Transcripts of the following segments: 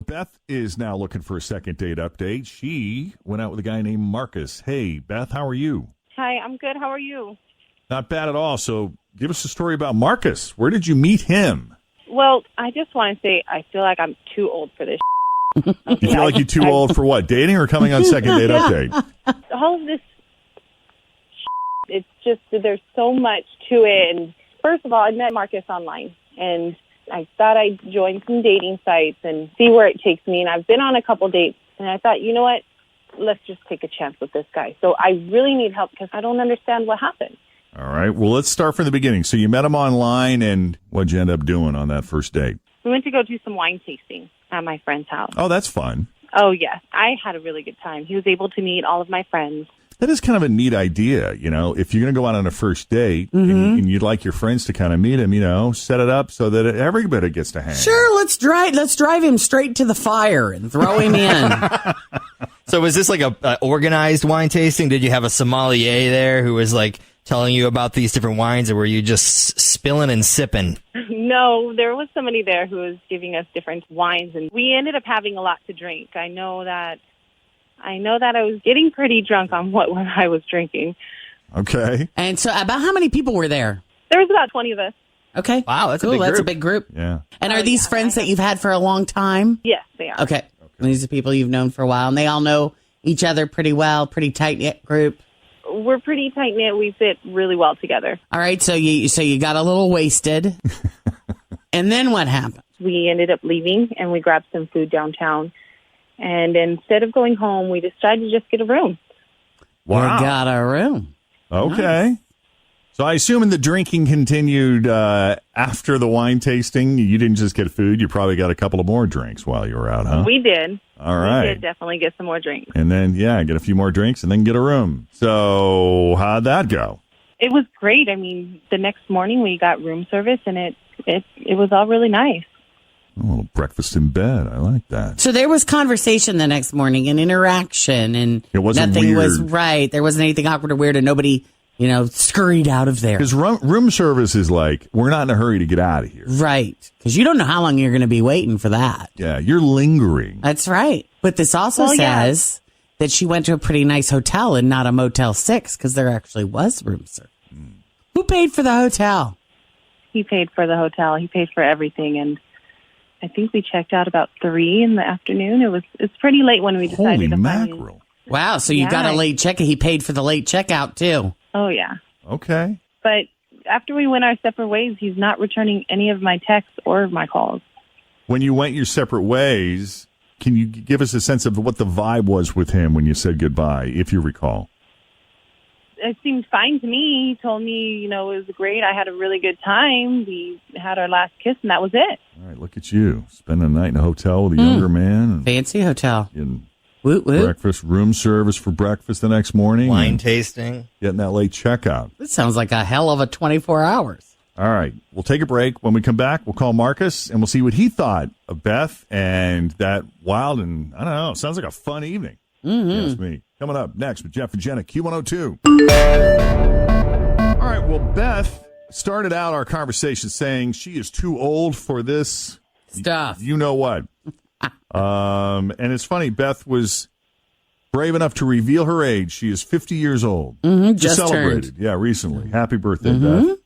Beth is now looking for a second date update. She went out with a guy named Marcus. Hey, Beth, how are you? Hi, I'm good. How are you? Not bad at all. So give us a story about Marcus. Where did you meet him? Well, I just want to say I feel like I'm too old for this. You feel like you're too old for what? Dating or coming on second date update? All of this, it's just there's so much to it. And first of all, I met Marcus online, and I thought I'd join some dating sites and see where it takes me. And I've been on a couple dates, and I thought, you know what? Let's just take a chance with this guy. So I really need help because I don't understand what happened. All right. Well, let's start from the beginning. So you met him online, and what'd you end up doing on that first date? We went to go do some wine tasting at my friend's house. Oh, that's fun. Oh, yes. I had a really good time. He was able to meet all of my friends. That is kind of a neat idea, you know, if you're going to go out on a first date and you'd like your friends to kind of meet him, you know, set it up so that everybody gets to hang. Sure, let's drive him straight to the fire and throw him in. So was this like a organized wine tasting? Did you have a sommelier there who was like telling you about these different wines, or were you just spilling and sipping? No, there was somebody there who was giving us different wines, and we ended up having a lot to drink. I know that I was getting pretty drunk on what I was drinking. Okay. And so about how many people were there? There was about 20 of us. Okay. Wow, that's cool. a big That's group. a big group. Yeah. And are these friends that you've had for a long time? Yes, they are. Okay. These are people you've known for a while, and they all know each other pretty well, pretty tight-knit group. We're pretty tight-knit. We fit really well together. All right, so you got a little wasted. And then what happened? We ended up leaving, and we grabbed some food downtown. And instead of going home, we decided to just get a room. Wow. You got a room. Okay. Nice. So I assume the drinking continued after the wine tasting. You didn't just get food. You probably got a couple of more drinks while you were out, huh? We did. All right. We did definitely get some more drinks. And then, get a few more drinks and then get a room. So how'd that go? It was great. I mean, the next morning we got room service, and it was all really nice. A little breakfast in bed. I like that. So there was conversation the next morning and interaction, and it wasn't nothing weird. was right. There wasn't anything awkward or weird, and nobody, scurried out of there. Because room service is like, we're not in a hurry to get out of here. Right. Because you don't know how long you're going to be waiting for that. Yeah, you're lingering. That's right. But this also says that she went to a pretty nice hotel and not a Motel 6, because there actually was room service. Who paid for the hotel? He paid for the hotel. He paid for everything, and I think we checked out about 3 in the afternoon. It's pretty late when we decided Holy to mackerel. Wow, so you got a late check. He paid for the late checkout, too. Oh, yeah. Okay. But after we went our separate ways, he's not returning any of my texts or my calls. When you went your separate ways, can you give us a sense of what the vibe was with him when you said goodbye, if you recall? It seemed fine to me. He told me, it was great. I had a really good time. We had our last kiss, and that was it. All right, look at you. Spending a night in a hotel with a younger man. Fancy hotel. Woot, woot. Breakfast, room service for breakfast the next morning. Wine tasting. Getting that late checkout. This sounds like a hell of a 24 hours. All right, we'll take a break. When we come back, we'll call Marcus, and we'll see what he thought of Beth and that wild and, I don't know, sounds like a fun evening. Yes, me. Coming up next with Jeff and Jenna, Q102. All right, well, Beth started out our conversation saying she is too old for this stuff. You know what? And it's funny, Beth was brave enough to reveal her age. She is 50 years old. Just celebrated. turned. Yeah, recently. Happy birthday, Beth.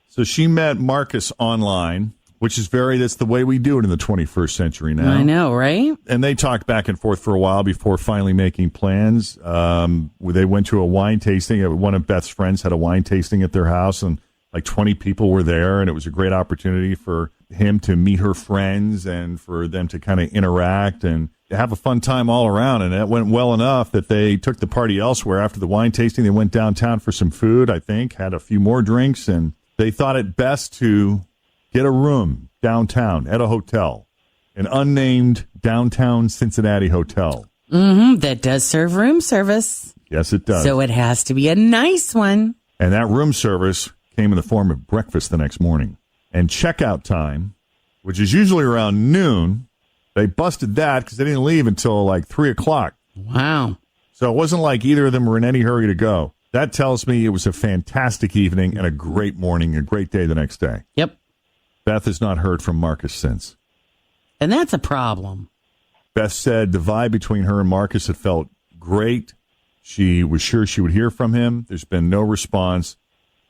So she met Marcus online, which is that's the way we do it in the 21st century now. I know, right? And they talked back and forth for a while before finally making plans. They went to a wine tasting. One of Beth's friends had a wine tasting at their house, and like 20 people were there, and it was a great opportunity for him to meet her friends and for them to kind of interact and have a fun time all around. And it went well enough that they took the party elsewhere. After the wine tasting, they went downtown for some food, I think, had a few more drinks, and they thought it best to get a room downtown at a hotel, an unnamed downtown Cincinnati hotel. That does serve room service. Yes, it does. So it has to be a nice one. And that room service came in the form of breakfast the next morning. And checkout time, which is usually around noon, they busted that because they didn't leave until like 3 o'clock. Wow. So it wasn't like either of them were in any hurry to go. That tells me it was a fantastic evening and a great morning, a great day the next day. Yep. Beth has not heard from Marcus since. And that's a problem. Beth said the vibe between her and Marcus had felt great. She was sure she would hear from him. There's been no response.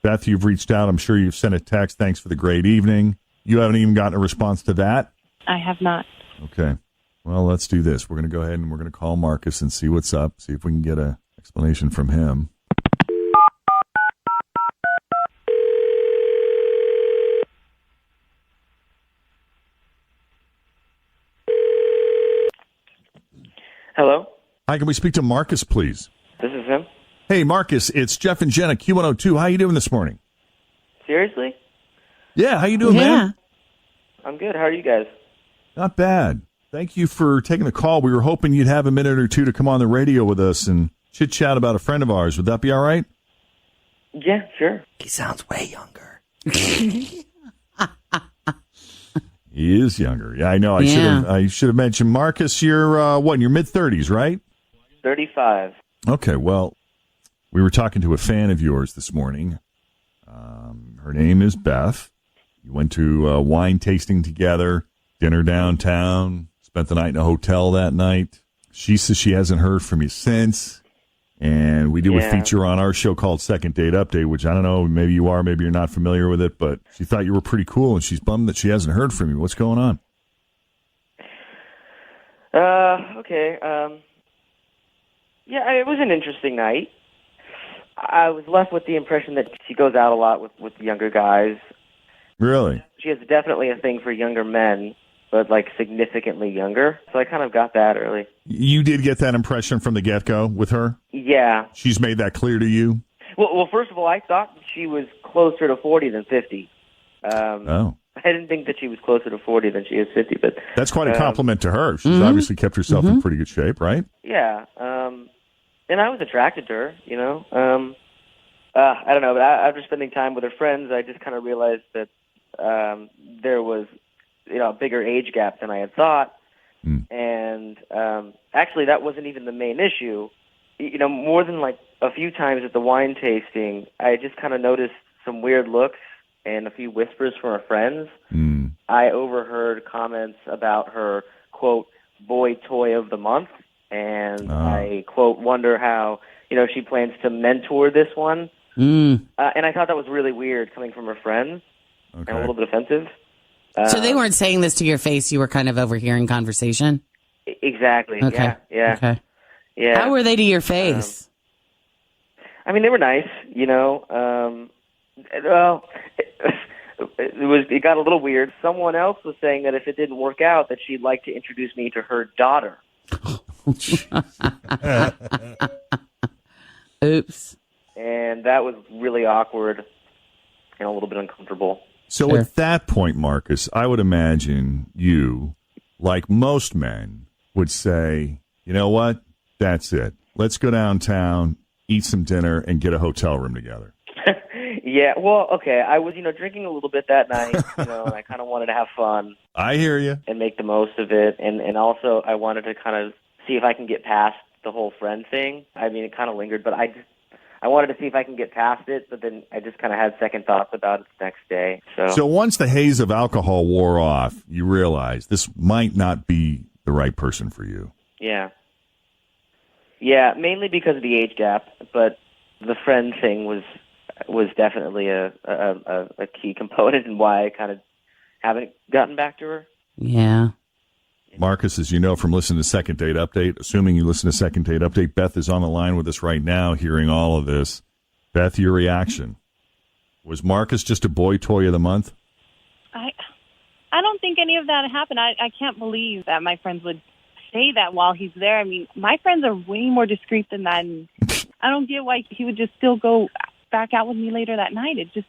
Beth, you've reached out. I'm sure you've sent a text. Thanks for the great evening. You haven't even gotten a response to that? I have not. Okay. Well, let's do this. We're going to go ahead and we're going to call Marcus and see what's up, see if we can get an explanation from him. Hello? Hi, can we speak to Marcus, please? This is him? Hey, Marcus, it's Jeff and Jenn at Q102. How you doing this morning? Seriously? Yeah, how you doing, man? I'm good. How are you guys? Not bad. Thank you for taking the call. We were hoping you'd have a minute or two to come on the radio with us and chit-chat about a friend of ours. Would that be all right? Yeah, sure. He sounds way younger. He is younger. Yeah, I know. I should have mentioned. Marcus, you're what, in your mid-30s, right? 35. Okay, well, we were talking to a fan of yours this morning. Her name is Beth. You went to wine tasting together, dinner downtown, spent the night in a hotel that night. She says she hasn't heard from you since. And we do a feature on our show called Second Date Update, which I don't know, maybe you are, maybe you're not familiar with it, but she thought you were pretty cool, and she's bummed that she hasn't heard from you. What's going on? Okay. Yeah, it was an interesting night. I was left with the impression that she goes out a lot with younger guys. Really? She has definitely a thing for younger men, but like significantly younger. So I kind of got that early. You did get that impression from the get-go with her? Yeah. She's made that clear to you? Well, first of all, I thought she was closer to 40 than 50. I didn't think that she was closer to 40 than she is 50, but that's quite a compliment to her. She's obviously kept herself in pretty good shape, right? Yeah. And I was attracted to her, you know. I don't know, but after spending time with her friends, I just kind of realized that there was, you know, a bigger age gap than I had thought. And actually, that wasn't even the main issue. You know, more than like a few times at the wine tasting, I just kind of noticed some weird looks and a few whispers from her friends. I overheard comments about her, quote, boy toy of the month. And I, quote, wonder how, you know, she plans to mentor this one. And I thought that was really weird coming from her friends and a little bit offensive. So they weren't saying this to your face. You were kind of overhearing conversation? Exactly. Okay. Yeah. Okay. Yeah. How were they to your face? I mean, they were nice, you know. Well, it got a little weird. Someone else was saying that if it didn't work out, that she'd like to introduce me to her daughter. Oops. And that was really awkward and a little bit uncomfortable. So at that point, Marcus, I would imagine you, like most men, would say, you know what? That's it. Let's go downtown, eat some dinner, and get a hotel room together. Yeah, well, okay. I was, you know, drinking a little bit that night, you know, and I kind of wanted to have fun. I hear you. And make the most of it. And also I wanted to kind of see if I can get past the whole friend thing. I mean, it kind of lingered, but I wanted to see if I can get past it, but then I just kind of had second thoughts about it the next day. So once the haze of alcohol wore off, you realized this might not be the right person for you. Yeah. Yeah, mainly because of the age gap, but the friend thing was definitely a key component in why I kind of haven't gotten back to her. Yeah. Marcus, as you know from listening to Second Date Update, assuming you listen to Second Date Update, Beth is on the line with us right now hearing all of this. Beth, your reaction. Was Marcus just a boy toy of the month? I don't think any of that happened. I can't believe that my friends would say that while he's there. I mean, my friends are way more discreet than that, and I don't get why he would just still go back out with me later that night. It just,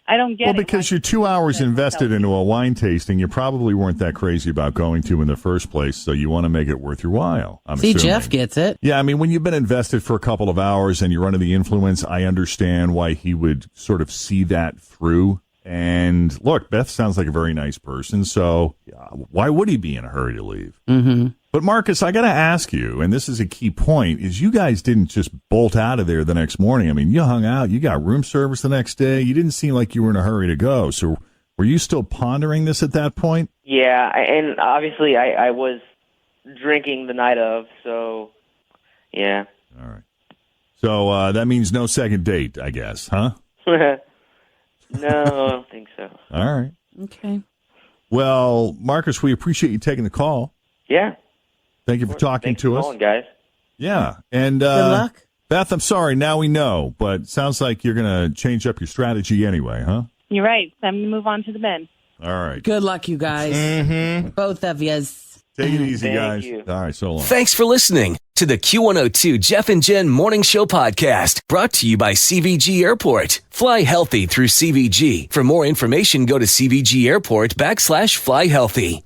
I don't get it. Well, because you're 2 hours invested into a wine tasting, you probably weren't that crazy about going to in the first place, so you want to make it worth your while. See, Jeff gets it. Yeah, I mean, when you've been invested for a couple of hours and you're under the influence, I understand why he would sort of see that through. And look, Beth sounds like a very nice person, so why would he be in a hurry to leave? Mm-hmm. But Marcus, I got to ask you, and this is a key point, is you guys didn't just bolt out of there the next morning. I mean, you hung out, you got room service the next day. You didn't seem like you were in a hurry to go. So were you still pondering this at that point? Yeah, and obviously I was drinking the night of. So, yeah. All right. So that means no second date, I guess, huh? No, I don't think so. All right. Okay. Well, Marcus, we appreciate you taking the call. Yeah. Thank you for talking Thanks to for us. calling, guys. Yeah. And Good luck. Beth, I'm sorry. Now we know, but it sounds like you're going to change up your strategy anyway, huh? You're right. It's time to move on to the men. All right. Good luck, you guys. Mm-hmm. Both of yous. Take it easy, Thank guys. you. All right, so long. Thanks for listening to the Q102 Jeff and Jen Morning Show podcast, brought to you by CVG Airport. Fly healthy through CVG. For more information, go to CVG Airport /fly healthy.